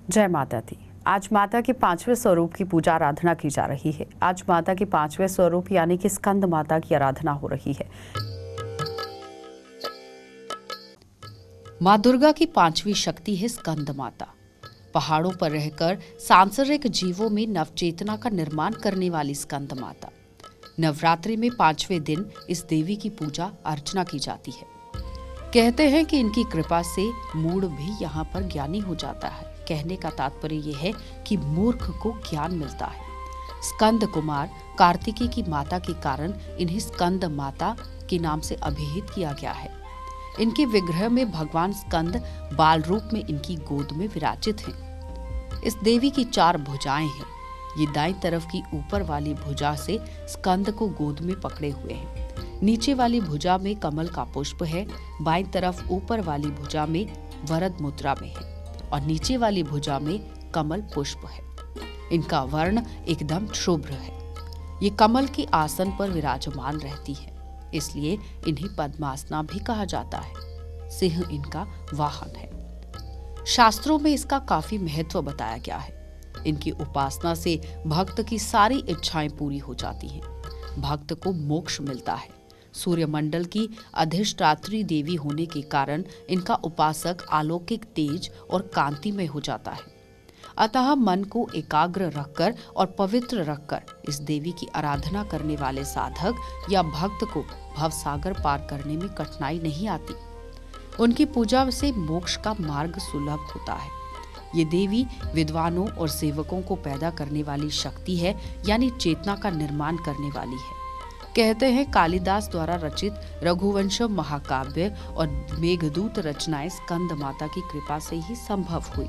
जय माता दी। आज माता के 5वें स्वरूप की पूजा आराधना की जा रही है। आज माता के 5वें स्वरूप यानी कि स्कंद माता की आराधना हो रही है। माँ दुर्गा की 5वीं शक्ति है स्कंद माता। पहाड़ों पर रहकर सांसारिक जीवों में नवचेतना का निर्माण करने वाली स्कंद माता। नवरात्रि में 5वें दिन इस देवी की पूजा अर्चना की जाती है। कहते हैं कि इनकी कृपा से मूढ़ भी यहाँ पर ज्ञानी हो जाता है। कहने का तात्पर्य यह है कि मूर्ख को ज्ञान मिलता है। स्कंद कुमार कार्तिकी की माता के कारण इन्हें स्कंद माता के नाम से अभिहित किया गया है। इनके विग्रह में भगवान स्कंद बाल रूप में इनकी गोद में विराजित हैं। इस देवी की 4 भुजाएं हैं। ये दाईं तरफ की ऊपर वाली भुजा से स्कंद को गोद में पकड़े हुए हैं। नीचे वाली भुजा में कमल का पुष्प है। बाईं तरफ ऊपर वाली भुजा में वरद मुद्रा में है और नीचे वाली भुजा में कमल पुष्प है। इनका वर्ण एकदम शुभ्र है। ये कमल के आसन पर विराजमान रहती है, इसलिए इन्हें पद्मासना भी कहा जाता है। सिंह इनका वाहन है। शास्त्रों में इसका काफी महत्व बताया गया है। इनकी उपासना से भक्त की सारी इच्छाएं पूरी हो जाती हैं। भक्त को मोक्ष मिलता है। सूर्यमंडल की अधिष्ठात्री देवी होने के कारण इनका उपासक अलौकिक तेज और कांति में हो जाता है। अतः मन को एकाग्र रखकर और पवित्र रखकर इस देवी की आराधना करने वाले साधक या भक्त को भवसागर पार करने में कठिनाई नहीं आती। उनकी पूजा से मोक्ष का मार्ग सुलभ होता है। ये देवी विद्वानों और सेवकों को पैदा करने वाली शक्ति है, यानी चेतना का निर्माण करने वाली है। कहते हैं कालिदास द्वारा रचित रघुवंशम महाकाव्य और मेघदूत रचनाएं स्कंद माता की कृपा से ही संभव हुई।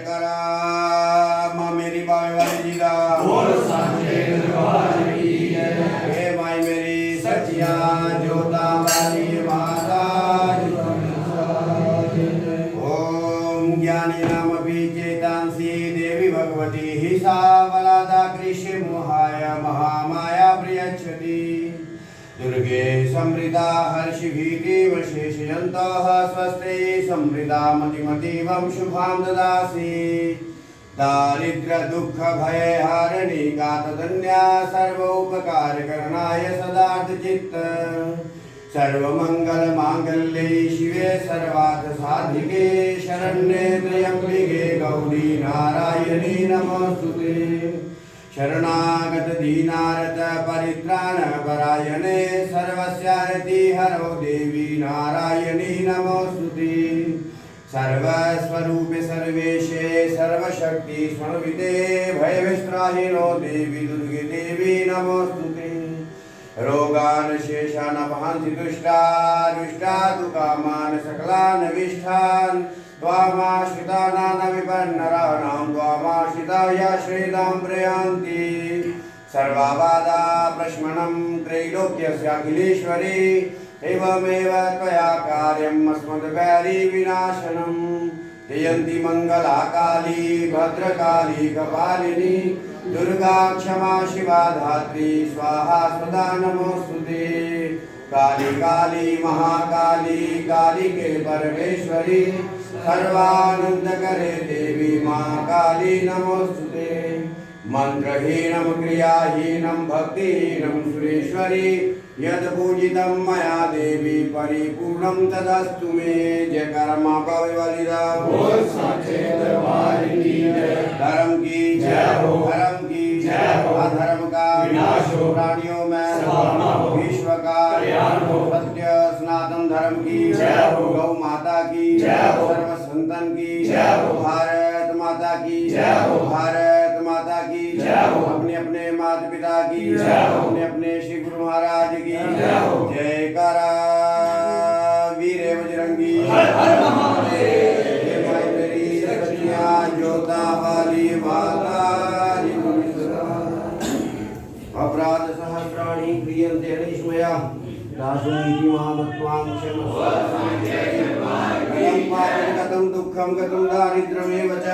जयकारा माँ मेरी बावे वाली जी का हे माई मेरी सचिया जोता वाली माता ओम ज्ञानी नाम चेतांसी देवी भगवती ही सा वलादा कृषि मोहाय महामाया प्रियच्छति दुर्गे समृता हर्षि भीति वशेषयन्तः स्वस्ते समृता मतिमतीवं शुभां ददासि दारिद्र्य दुःख भय हारिणी गातधन्या सर्वोपकारकरणाय सदार्थ चित्त सर्वमंगल मांगल्ये शिवे सर्वार्थ साधिके शरण्ये त्र्यंबिके गौरी नारायणी नमोस्तुते शरणागत दीनारत परित्राण परायणे सर्वस्यारति हरो देवी नारायणी नमोस्तुते सर्वस्वरूपे सर्वेशे सर्वशक्ति स्वर्विते भयविस्त्राहिनो देवी दुर्गे देवी नमोस्तुते रोगान शेषान वहन्ति दुष्टा दुष्टा तु कामान सकलान विष्ठान् त्वामाश्रितानां विपन्नराणां त्वामाश्रिता याश्रितां प्रयान्ति सर्वाबाधा प्रश्मनं त्रैलोक्यस्याखिलेश्वरी एवमेव त्वया कार्यम् अस्मद्वैरी विनाशनम् जयन्ती मंगला काली भद्रकाली कपालिनी दुर्गा क्षमा शिवा धात्री स्वाहा सदा नमोस्तुते काली काली महाकाली काली के परमेश्वरी सर्वानंद करे देवी माँ काली नमोस्तुते मंत्रहीनं क्रियाहीनं भक्तिहीनं सुरेश्वरी यद पूजितं मया देवी परिपूर्णं तदस्तु मे जयकारा माँ बावे वाली धर्म की जय हो धर्म की जय हो अधर्म का विनाश हो प्राणियों में विश्व का सत्य सनातन धर्म की जय हो गौ माता की जय हो सर्व संतन की जय हो भारत माता की जय हो भारत माता की जय हो अपने अपने माता पिता की जय हो अपने अपने श्री गुरु महाराज की जय हो जयकारा वीरे बजरंगी हर हर महादेव माई मेरी सखिया जोता वाली माता अपराध सहस्राणि क्रियन्ते निष्मया दासुनीति मामत्वां क्षमस्व कथं दुःखं कथं दारिद्र्यमेव च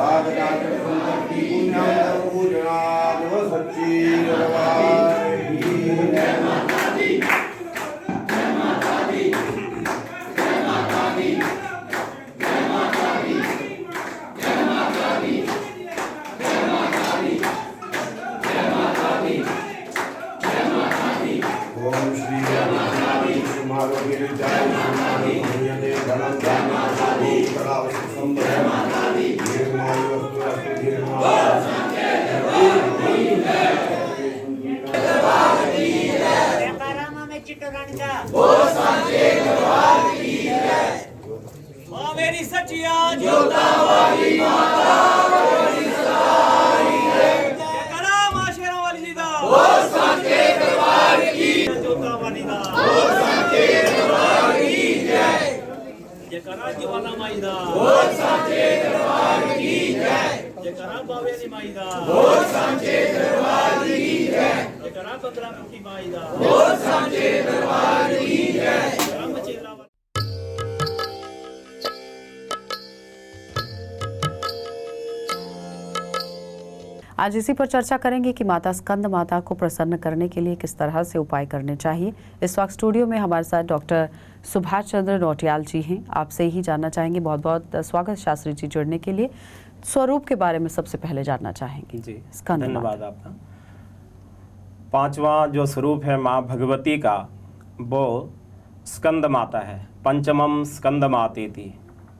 आगतात् सम्पत्ति पुण्यं पूजनात् सच्ची जय माता दी जय माता दी जय माता दी जय माता दी जय माता दी जय माता दी जय माता दी जय माता दी ओम श्री माता दी मारोगे जय माता दी पुण्यते धनं जय माता दी कलावस्तु संभव जय माता दी निर्माय वस्तु रस्तु निर्माय माँ मेरी सचिया जोता वाली माता जयकारा माँ शेरा वाली जी दा जोता वाली दा जयकारा जीवाना माई दा जयकारा बावेली माई दा जयकारा बद्रामुखी माई दा जयकारा मचेला आज इसी पर चर्चा करेंगे कि माता स्कंद माता को प्रसन्न करने के लिए किस तरह से उपाय करने चाहिए। इस वक्त स्टूडियो में हमारे साथ डॉक्टर सुभाष चंद्र नौटियाल जी हैं। आपसे ही जानना चाहेंगे। बहुत बहुत स्वागत शास्त्री जी जुड़ने के लिए। स्वरूप के बारे में सबसे पहले जानना चाहेंगे। जी स्कंद धन्यवाद आपका। पांचवा जो स्वरूप है माँ भगवती का वो स्कंद माता है। पंचमम स्कंद मातेति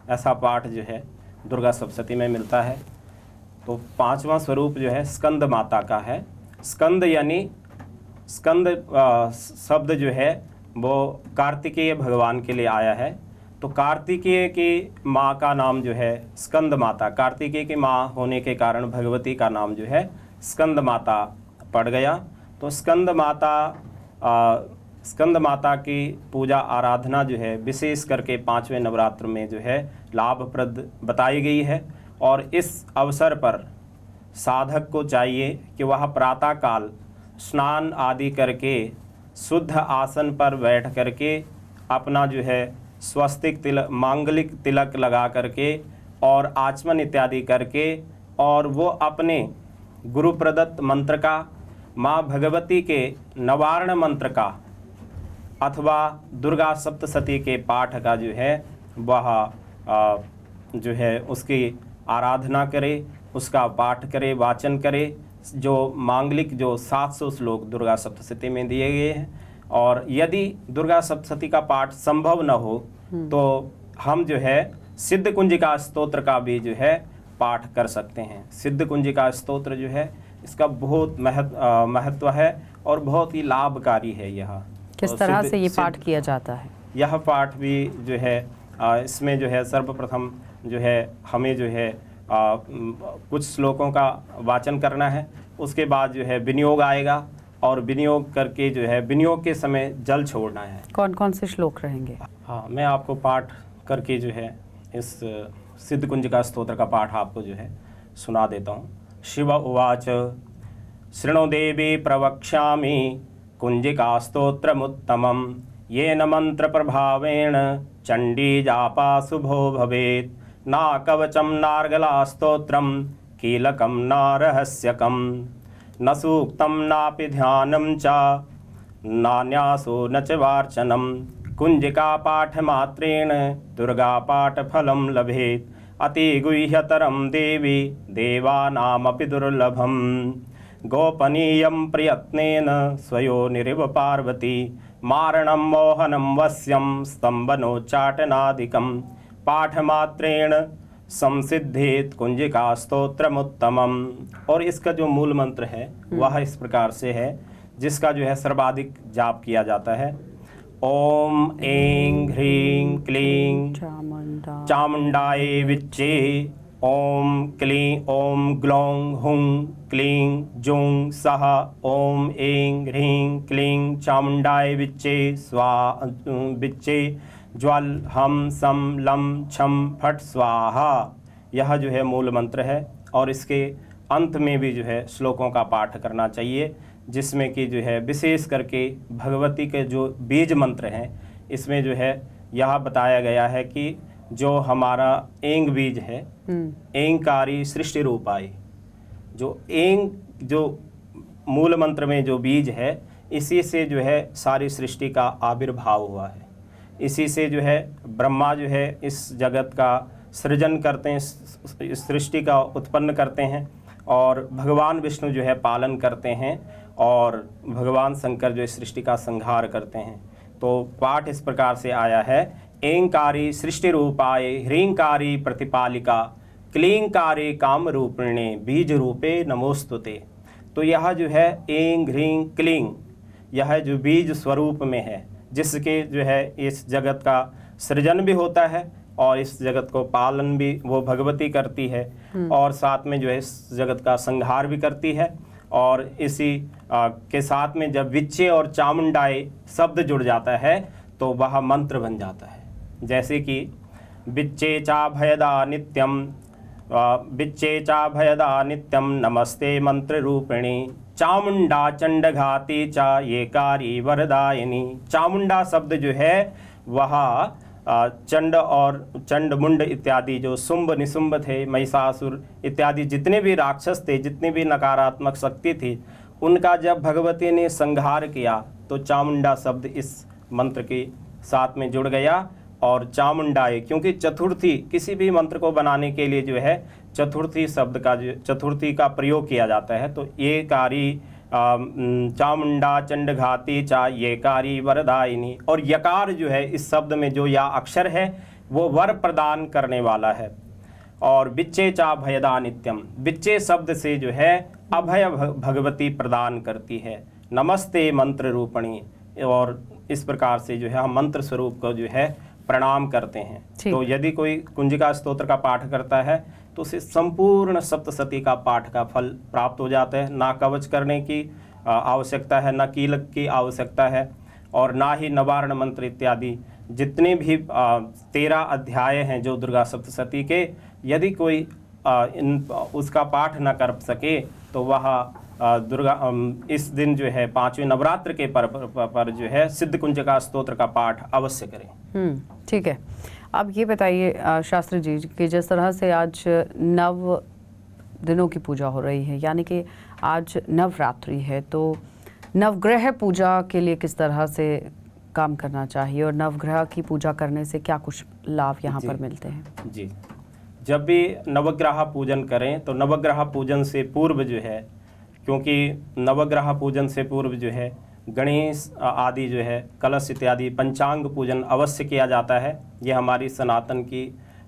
ऐसा पाठ जो है दुर्गा सप्तशती में मिलता है। तो पांचवा स्वरूप जो है स्कंद माता का है। स्कंद यानी स्कंद शब्द जो है वो कार्तिकेय भगवान के लिए आया है। तो कार्तिकेय की माँ का नाम जो है स्कंद माता, कार्तिकेय की माँ होने के कारण भगवती का नाम जो है स्कंद माता पड़ गया। तो स्कंद माता की पूजा आराधना जो है विशेष करके 5वें नवरात्र में जो है लाभप्रद बताई गई है। और इस अवसर पर साधक को चाहिए कि वह प्रातःकाल स्नान आदि करके शुद्ध आसन पर बैठ करके अपना जो है स्वस्तिक तिलक, मांगलिक तिलक लगा करके और आचमन इत्यादि करके और वो अपने गुरु प्रदत्त मंत्र का, माँ भगवती के नवारण मंत्र का अथवा दुर्गा सप्तशती के पाठ का जो है वह जो है उसकी आराधना करे, उसका पाठ करे, वाचन करे। जो मांगलिक जो 700 श्लोक दुर्गा सप्तशती में दिए गए हैं, और यदि दुर्गा सप्तशती का पाठ संभव न हो तो हम जो है सिद्ध कुंजिका स्तोत्र का भी जो है पाठ कर सकते हैं। सिद्ध कुंजिका स्तोत्र जो है इसका बहुत महत्व है और बहुत ही लाभकारी है। यह किस तरह से ये पाठ किया जाता है? यह पाठ भी जो है इसमें जो है सर्वप्रथम जो है हमें जो है कुछ श्लोकों का वाचन करना है। उसके बाद जो है विनियोग आएगा और विनियोग करके जो है विनियोग के समय जल छोड़ना है। कौन कौन से श्लोक रहेंगे? हाँ, मैं आपको पाठ करके जो है इस सिद्ध कुंजिका स्तोत्र का पाठ आपको जो है सुना देता हूँ। शिव उवाच शृणु देवी प्रवक्ष्यामि कुंजिका स्तोत्रमुत्तमं येन मंत्र प्रभावेण चंडी जापा शुभो भवेत्। ना कवचम नार्गला स्तोत्रम कीलकम न रहस्यकम न सूक्तम नापि ध्यानं च नान्यासो न च वार्चनम। कुंजिका पाठ मात्रेण दुर्गा पाठ फलं लभेत्। अति गुह्यतरं देवी देवानामपि दुर्लभम। गोपनीयं प्रयत्नेन स्वयोनिरिव पार्वती मारणं मोहनं वश्यं स्तंभनोच्चाटनादिकं। पाठमात्रेण संसिद्धेत कुंजिका स्तोत्रमुत्तमम। और इसका जो मूल मंत्र है वह इस प्रकार से है, जिसका जो है सर्वाधिक जाप किया जाता है। ओम ऐं ह्रीं क्लीं चामुंडाय विच्चे। ओम क्लीं ओम ग्लौं हुं क्लीं जुं सः। ओम ऐं ह्रीं क्लीं चामुंडाय विच्चे स्वाहा विच्चे ज्वल हम सम लम छम फट स्वाहा। यह जो है मूल मंत्र है और इसके अंत में भी जो है श्लोकों का पाठ करना चाहिए, जिसमें कि जो है विशेष करके भगवती के जो बीज मंत्र हैं इसमें जो है यह बताया गया है कि जो हमारा एंग बीज है, एंकारी सृष्टि रूपाई, जो एंग जो मूल मंत्र में जो बीज है इसी से जो है सारी सृष्टि का आविर्भाव हुआ है। इसी से जो है ब्रह्मा जो है इस जगत का सृजन करते हैं, इस सृष्टि का उत्पन्न करते हैं और भगवान विष्णु जो है पालन करते हैं और भगवान शंकर जो इस सृष्टि का संहार करते हैं। तो पाठ इस प्रकार से आया है। एंकारी सृष्टि रूपाय ह्रींकारी प्रतिपालिका क्लींकारे काम रूपिणे बीज रूपे नमोस्तुते। तो यह जो है एंग ह्रीं क्लीं, यह जो बीज स्वरूप में है, जिसके जो है इस जगत का सृजन भी होता है और इस जगत को पालन भी वो भगवती करती है और साथ में जो है इस जगत का संहार भी करती है। और इसी के साथ में जब विच्चे और चामुंडाई शब्द जुड़ जाता है तो वह मंत्र बन जाता है। जैसे कि विच्चे चा भयदा नित्यम, विच्चे चा भयदा नित्यम नमस्ते मंत्र रूपिणी चामुंडा चंडघाती चा ये कारी वरदायिनी। चामुंडा शब्द जो है वह चंड और चंडमुंड इत्यादि जो शुंभ निशुंभ थे, महिषासुर इत्यादि जितने भी राक्षस थे, जितनी भी नकारात्मक शक्ति थी, उनका जब भगवती ने संहार किया तो चामुंडा शब्द इस मंत्र के साथ में जुड़ गया। और चामुंडाए, क्योंकि चतुर्थी किसी भी मंत्र को बनाने के लिए जो है चतुर्थी शब्द का जो चतुर्थी का प्रयोग किया जाता है। तो ये कारी चामुंडा चंडघाती चा ये कारी वरदायिनी। और यकार जो है इस शब्द में जो या अक्षर है वो वर प्रदान करने वाला है। और बिच्चे चा भयदा नित्यम, बिच्चे शब्द से जो है अभय भगवती प्रदान करती है। नमस्ते मंत्र रूपणी, और इस प्रकार से जो है हम मंत्र स्वरूप को जो है प्रणाम करते हैं। तो यदि कोई कुंजिका स्तोत्र का पाठ करता है तो उसे संपूर्ण सप्तशती का पाठ का फल प्राप्त हो जाता है। ना कवच करने की आवश्यकता है, ना कीलक की आवश्यकता है और ना ही नवारण मंत्र इत्यादि जितने भी 13 अध्याय हैं जो दुर्गा सप्तशती के, यदि कोई उसका पाठ न कर सके तो वह इस दिन जो है 5वें नवरात्र के पर जो है सिद्ध कुंजका स्तोत्र का पाठ अवश्य करें। ठीक है। अब ये बताइए शास्त्री जी कि जिस तरह से आज 9 दिनों की पूजा हो रही है, यानी कि आज नवरात्रि है, तो नवग्रह पूजा के लिए किस तरह से काम करना चाहिए और नवग्रह की पूजा करने से क्या कुछ लाभ यहाँ पर मिलते हैं? जी, जब भी नवग्रह पूजन करें तो नवग्रह पूजन से पूर्व जो है, क्योंकि नवग्रह पूजन से पूर्व जो है गणेश आदि जो है कलश इत्यादि पंचांग पूजन अवश्य किया जाता है। ये हमारी सनातन की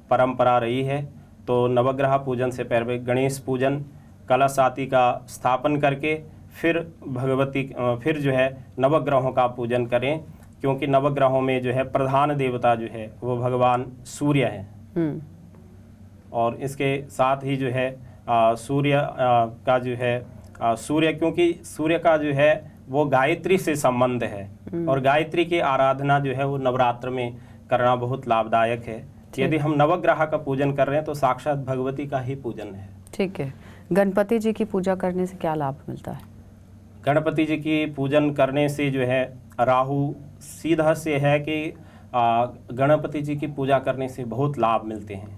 परंपरा रही है। तो नवग्रह पूजन से पहले गणेश पूजन, कलश आदि का स्थापन करके फिर जो है नवग्रहों का पूजन करें, क्योंकि नवग्रहों में जो है प्रधान देवता जो है वो भगवान सूर्य हैं। और इसके साथ ही जो है सूर्य का जो है सूर्य, क्योंकि सूर्य का जो है वो गायत्री से संबंध है और गायत्री की आराधना जो है वो नवरात्र में करना बहुत लाभदायक है। यदि हम नवग्रह का पूजन कर रहे हैं तो साक्षात भगवती का ही पूजन है। ठीक है। गणपति जी की पूजा करने से क्या लाभ मिलता है? गणपति जी की पूजन करने से जो है राहु सीधा से है कि गणपति जी की पूजा करने से बहुत लाभ मिलते हैं।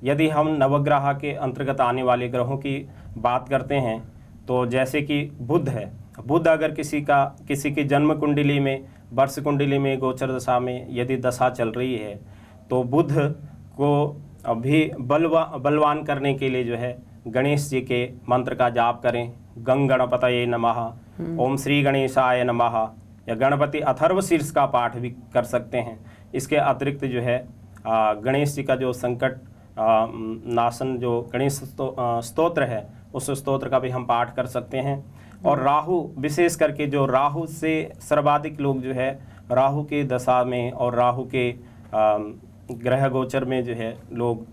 यदि हम नवग्रह के अंतर्गत आने वाले ग्रहों की बात करते हैं तो जैसे कि बुध है, बुध अगर किसी की जन्म कुंडली में, वर्ष कुंडली में, गोचर दशा में यदि दशा चल रही है तो बुध को भी बलवान करने के लिए जो है गणेश जी के मंत्र का जाप करें। गंग गणपतये नमः, ओम श्री गणेशाय नमः, या गणपति अथर्व शीर्ष का पाठ भी कर सकते हैं। इसके अतिरिक्त जो है गणेश जी का जो संकट नाशन जो गणेश स्तोत्र है उस स्तोत्र का भी हम पाठ कर सकते हैं। और राहु, विशेष करके जो राहु से सर्वाधिक लोग जो है राहु के दशा में और राहु के ग्रह गोचर में जो है लोग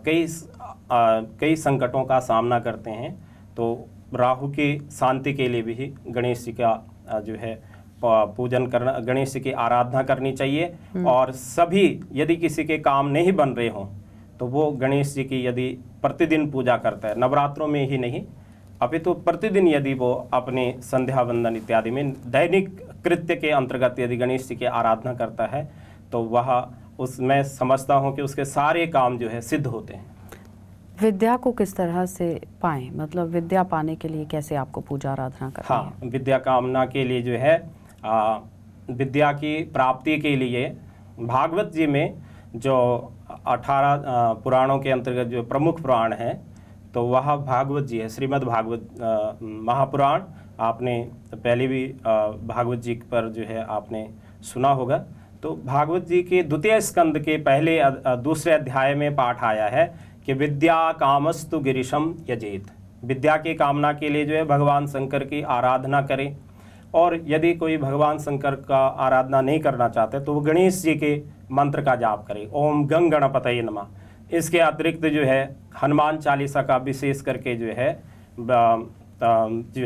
कई संकटों का सामना करते हैं। तो राहु की शांति के लिए भी गणेश जी का जो है पूजन करना, गणेश जी की आराधना करनी चाहिए। और सभी यदि किसी के काम नहीं बन रहे हों तो वो गणेश जी की यदि प्रतिदिन पूजा करता है, नवरात्रों में ही नहीं अभी तो प्रतिदिन यदि वो अपने संध्या वंदन इत्यादि में दैनिक कृत्य के अंतर्गत यदि गणेश जी की आराधना करता है तो वह उसमें समझता हूँ कि उसके सारे काम जो है सिद्ध होते हैं। विद्या को किस तरह से पाएं, मतलब विद्या पाने के लिए कैसे आपको पूजा आराधना करनी है? हाँ, विद्या कामना के लिए जो है विद्या की प्राप्ति के लिए भागवत जी में जो 18 पुराणों के अंतर्गत जो प्रमुख पुराण है तो वह भागवत जी है। श्रीमद् भागवत महापुराण आपने पहले भी भागवत जी पर जो है आपने सुना होगा। तो भागवत जी के द्वितीय स्कंद के पहले दूसरे अध्याय में पाठ आया है कि विद्या कामस्तु गिरीशम यजेत, विद्या की कामना के लिए जो है भगवान शंकर की आराधना करें। और यदि कोई भगवान शंकर का आराधना नहीं करना चाहते तो वो गणेश जी के मंत्र का जाप करें, ओम गंग गणपतये नमः। इसके अतिरिक्त जो है हनुमान चालीसा का विशेष करके जो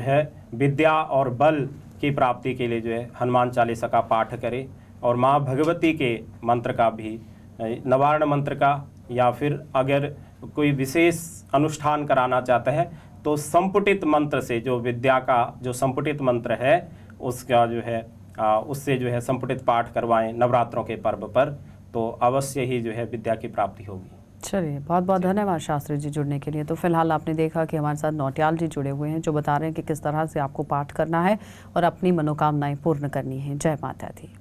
है विद्या और बल की प्राप्ति के लिए जो है हनुमान चालीसा का पाठ करें। और माँ भगवती के मंत्र का भी, नवारण मंत्र का, या फिर अगर कोई विशेष अनुष्ठान कराना चाहता है तो संपुटित मंत्र से, जो विद्या का जो संपुटित मंत्र है उसका जो है उससे जो है संपुटित पाठ करवाएं नवरात्रों के पर्व पर, तो अवश्य ही जो है विद्या की प्राप्ति होगी। चलिए, बहुत बहुत धन्यवाद शास्त्री जी जुड़ने के लिए। तो फिलहाल आपने देखा कि हमारे साथ नौटियाल जी जुड़े हुए हैं जो बता रहे हैं कि किस तरह से आपको पाठ करना है और अपनी मनोकामनाएं पूर्ण करनी है। जय माता दी।